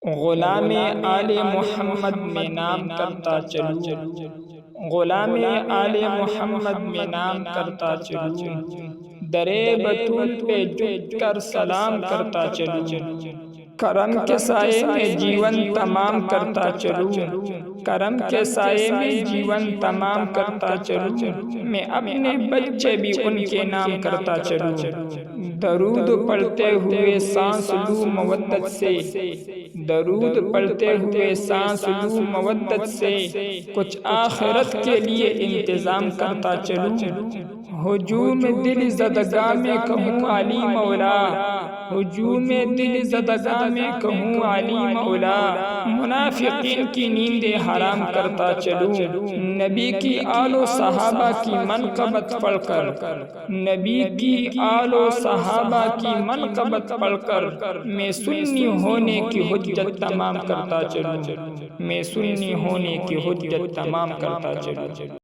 غلام آل محمد میں نام کرتا چلوں، غلام آل محمد میں نام کرتا چلوں، درے بطول پہ جھک کر سلام کرتا چلوں، کرم کے سائے میں جیون تمام کرتا چلوں، کرم کے سائے میں جیون تمام کرتا چلوں، میں اپنے بچے بھی ان کے نام کرتا چلوں، درود پڑھتے ہوئے سانس لوں مودت سے، درود پڑھتے ہوئے سانس لوں مودت سے، کچھ آخرت کے لیے انتظام کرتا چلوں، ہجوم دل زدگاہ میں کہوں علی مولا، ہجوم دل زدگاہ میں کہوں علی مولا، منافقین کی نیندیں حرام کرتا چلوں، نبی کی آل و صحابہ کی منقبت پڑھ کر، نبی کی آل و صحابہ کی منقبت پڑھ کر، میں سنی ہونے کی حجت تمام کرتا چلوں، میں سنی ہونے کی حجت تمام کرتا چلوں۔